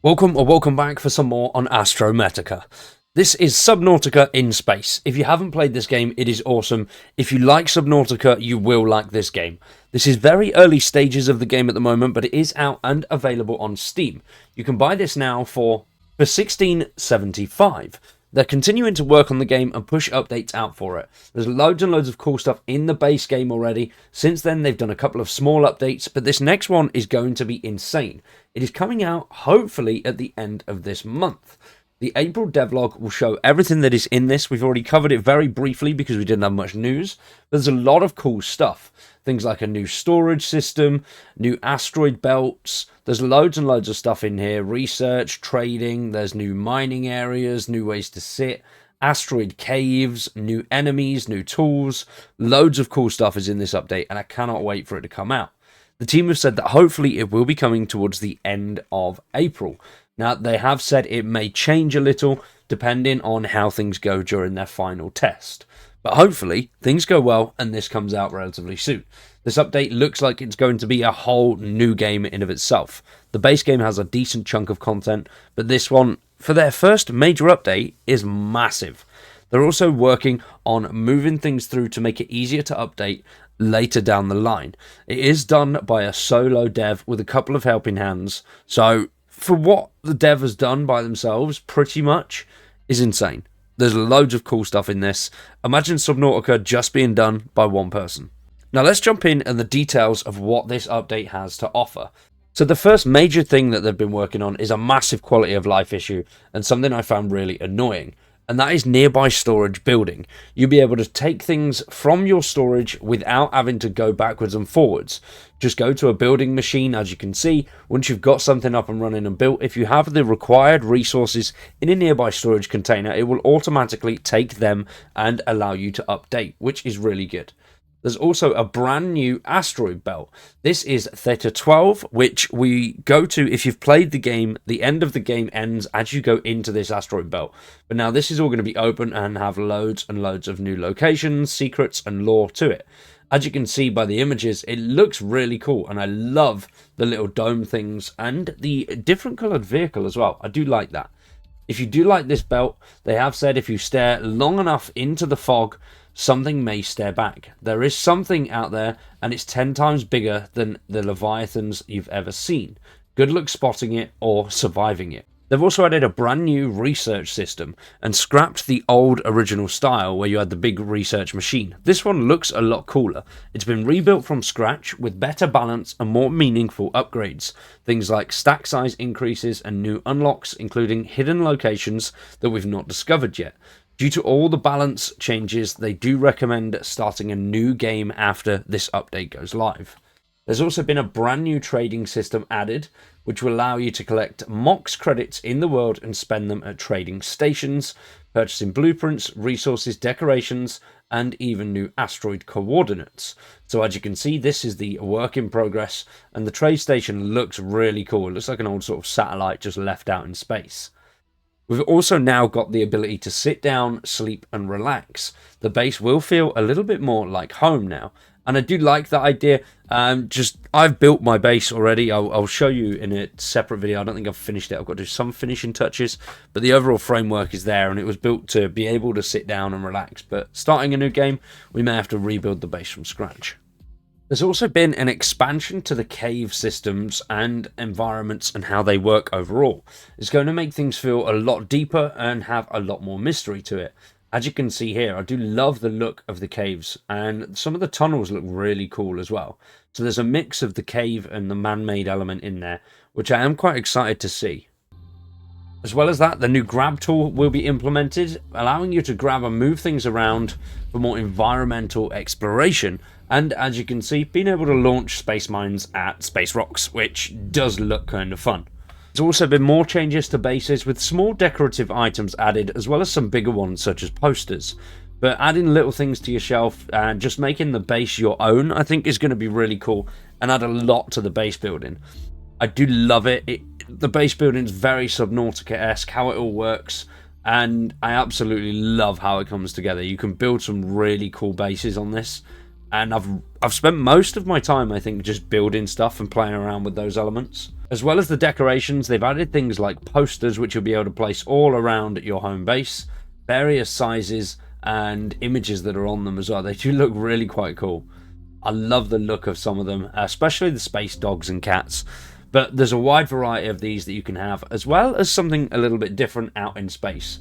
Welcome or welcome back for some more on Astrometica. This is Subnautica in space. If you haven't played this game, it is awesome. If you like Subnautica, you will like this game. This is very early stages of the game at the moment, but it is out and available on Steam. You can buy this now for $16.75. They're continuing to work on the game and push updates out for it. There's loads and loads of cool stuff in the base game already. Since then, they've done a couple of small updates, but this next one is going to be insane. It is coming out, hopefully, at the end of this month. The April devlog will show everything that is in this. We've already covered it very briefly because we didn't have much news. But there's a lot of cool stuff. Things like a new storage system, new asteroid belts. There's loads and loads of stuff in here. Research, trading, there's new mining areas, new ways to sit, asteroid caves, new enemies, new tools. Loads of cool stuff is in this update and I cannot wait for it to come out. The team have said that hopefully it will be coming towards the end of April. Now, they have said it may change a little depending on how things go during their final test. But hopefully, things go well and this comes out relatively soon. This update looks like it's going to be a whole new game in of itself. The base game has a decent chunk of content, but this one, for their first major update, is massive. They're also working on moving things through to make it easier to update later down the line. It is done by a solo dev with a couple of helping hands, so for what the dev has done by themselves, pretty much, is insane. There's loads of cool stuff in this. Imagine Subnautica just being done by one person. Now let's jump in and the details of what this update has to offer. So the first major thing that they've been working on is a massive quality of life issue and something I found really annoying. And that is nearby storage building. You'll be able to take things from your storage without having to go backwards and forwards. Just go to a building machine, as you can see. Once you've got something up and running and built, if you have the required resources in a nearby storage container, it will automatically take them and allow you to update, which is really good. There's also a brand new asteroid belt. This is Theta 12, which we go to if you've played the game. The end of the game ends as you go into this asteroid belt. But now this is all going to be open and have loads and loads of new locations, secrets, and lore to it. As you can see by the images, it looks really cool, and I love the little dome things and the different coloured vehicle as well. I do like that. If you do like this belt, they have said if you stare long enough into the fog, something may stare back. There is something out there, and it's 10 times bigger than the Leviathans you've ever seen. Good luck spotting it or surviving it. They've also added a brand new research system and scrapped the old original style where you had the big research machine. This one looks a lot cooler. It's been rebuilt from scratch with better balance and more meaningful upgrades. Things like stack size increases and new unlocks, including hidden locations that we've not discovered yet. Due to all the balance changes, they do recommend starting a new game after this update goes live. There's also been a brand new trading system added, which will allow you to collect MOX credits in the world and spend them at trading stations, purchasing blueprints, resources, decorations, and even new asteroid coordinates. So as you can see, this is the work in progress, and the trade station looks really cool. It looks like an old sort of satellite just left out in space. We've also now got the ability to sit down, sleep, and relax. The base will feel a little bit more like home now. And I do like that idea. I've built my base already. I'll show you in a separate video. I don't think I've finished it. I've got to do some finishing touches. But the overall framework is there, and it was built to be able to sit down and relax. But starting a new game, we may have to rebuild the base from scratch. There's also been an expansion to the cave systems and environments and how they work overall. It's going to make things feel a lot deeper and have a lot more mystery to it. As you can see here, I do love the look of the caves, and some of the tunnels look really cool as well. So there's a mix of the cave and the man-made element in there, which I am quite excited to see. As well as that, the new grab tool will be implemented, allowing you to grab and move things around for more environmental exploration. And as you can see, being able to launch space mines at space rocks, which does look kind of fun. There's also been more changes to bases with small decorative items added, as well as some bigger ones such as posters. But adding little things to your shelf and just making the base your own, I think is going to be really cool and add a lot to the base building. I do love it. The base building is very Subnautica-esque, how it all works, and I absolutely love how it comes together. You can build some really cool bases on this, and I've I've spent most of my time, I think, just building stuff and playing around with those elements. As well as the decorations, they've added things like posters, which you'll be able to place all around your home base, various sizes, and images that are on them as well. They do look really quite cool. I love the look of some of them, especially the space dogs and cats. But there's a wide variety of these that you can have, as well as something a little bit different out in space.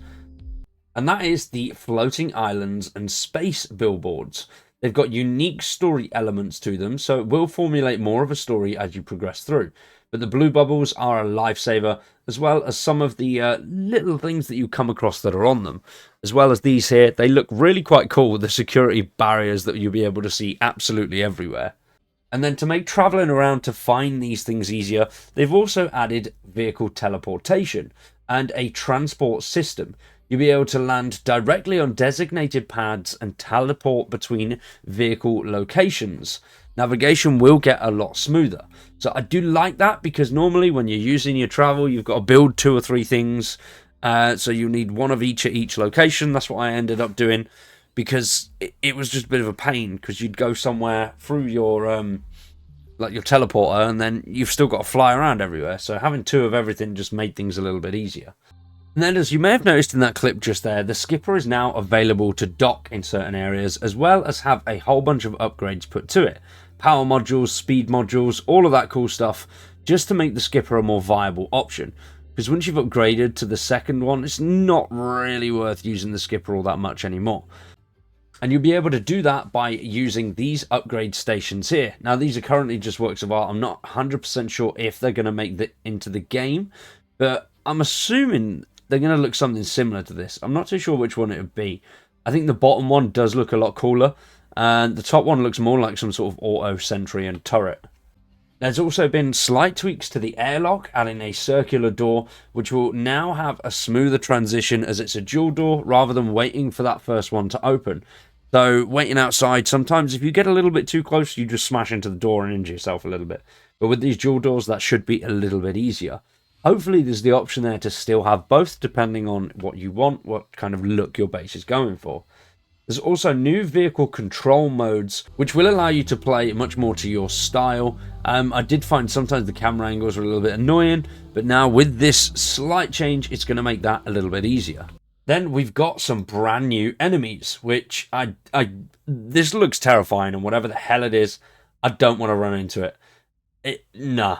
And that is the floating islands and space billboards. They've got unique story elements to them, so it will formulate more of a story as you progress through. But the blue bubbles are a lifesaver, as well as some of the little things that you come across that are on them. As well as these here, they look really quite cool with the security barriers that you'll be able to see absolutely everywhere. And then to make travelling around to find these things easier, they've also added vehicle teleportation and a transport system. You'll be able to land directly on designated pads and teleport between vehicle locations. Navigation will get a lot smoother. So I do like that, because normally when you're using your travel, you've got to build 2 or 3 things. So you need one of each at each location. That's what I ended up doing, because it was just a bit of a pain, because you'd go somewhere through your like your teleporter, and then you've still got to fly around everywhere. So having 2 of everything just made things a little bit easier. And then, as you may have noticed in that clip just there, the skipper is now available to dock in certain areas, as well as have a whole bunch of upgrades put to it. Power modules, speed modules, all of that cool stuff, just to make the skipper a more viable option. Because once you've upgraded to the second one, it's not really worth using the skipper all that much anymore. And you'll be able to do that by using these upgrade stations here. Now, these are currently just works of art. I'm not 100% sure if they're going to make it into the game, but I'm assuming they're going to look something similar to this. I'm not too sure which one it would be. I think the bottom one does look a lot cooler, and the top one looks more like some sort of auto sentry and turret. There's also been slight tweaks to the airlock, adding a circular door, which will now have a smoother transition as it's a dual door rather than waiting for that first one to open. So waiting outside, sometimes if you get a little bit too close, you just smash into the door and injure yourself a little bit. But with these dual doors, that should be a little bit easier. Hopefully there's the option there to still have both, depending on what you want, what kind of look your base is going for. There's also new vehicle control modes, which will allow you to play much more to your style. I did find sometimes the camera angles were a little bit annoying, but now with this slight change, it's going to make that a little bit easier. Then we've got some brand new enemies, which this looks terrifying, and whatever the hell it is, I don't want to run into it. Nah.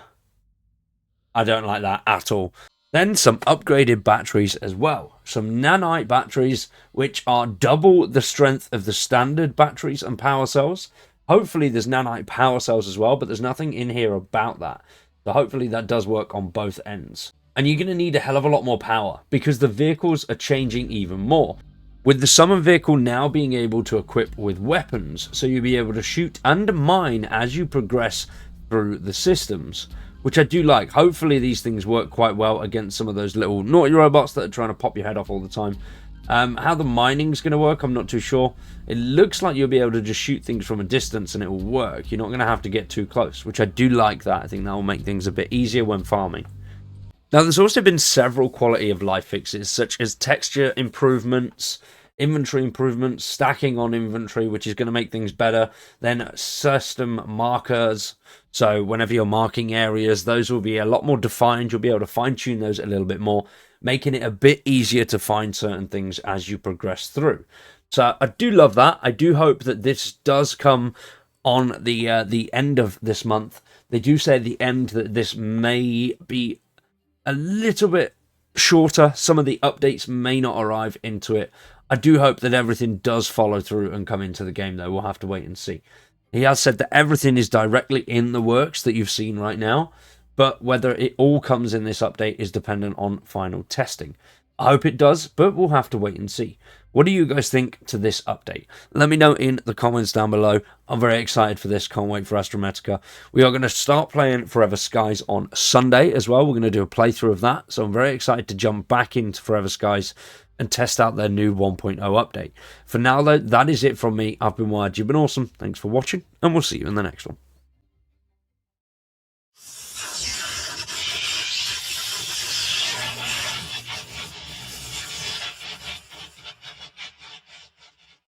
I don't like that at all. Then some upgraded batteries as well. Some nanite batteries, which are double the strength of the standard batteries and power cells. Hopefully there's nanite power cells as well, but there's nothing in here about that. So hopefully that does work on both ends. And you're going to need a hell of a lot more power, because the vehicles are changing even more. With the summon vehicle now being able to equip with weapons, so you'll be able to shoot and mine as you progress through the systems, which I do like. Hopefully these things work quite well against some of those little naughty robots that are trying to pop your head off all the time. How the mining's going to work, I'm not too sure. It looks like you'll be able to just shoot things from a distance and it will work. You're not going to have to get too close, which I do like that. I think that will make things a bit easier when farming. Now, there's also been several quality of life fixes, such as texture improvements, inventory improvements, stacking on inventory, which is going to make things better. Then system markers. So whenever you're marking areas, those will be a lot more defined. You'll be able to fine-tune those a little bit more, making it a bit easier to find certain things as you progress through. So I do love that. I do hope that this does come on the end of this month. They do say at the end that this may be a little bit shorter. Some of the updates may not arrive into it. I do hope that everything does follow through and come into the game, though. We'll have to wait and see. He has said that everything is directly in the works that you've seen right now, but whether it all comes in this update is dependent on final testing. I hope it does, but we'll have to wait and see. What do you guys think to this update? Let me know in the comments down below. I'm very excited for this. Can't wait for Astrometica. We are going to start playing Forever Skies on Sunday as well. We're going to do a playthrough of that, so I'm very excited to jump back into Forever Skies and test out their new 1.0 update. For now, though, that is it from me. I've been Wired. You've been awesome. Thanks for watching, and we'll see you in the next one.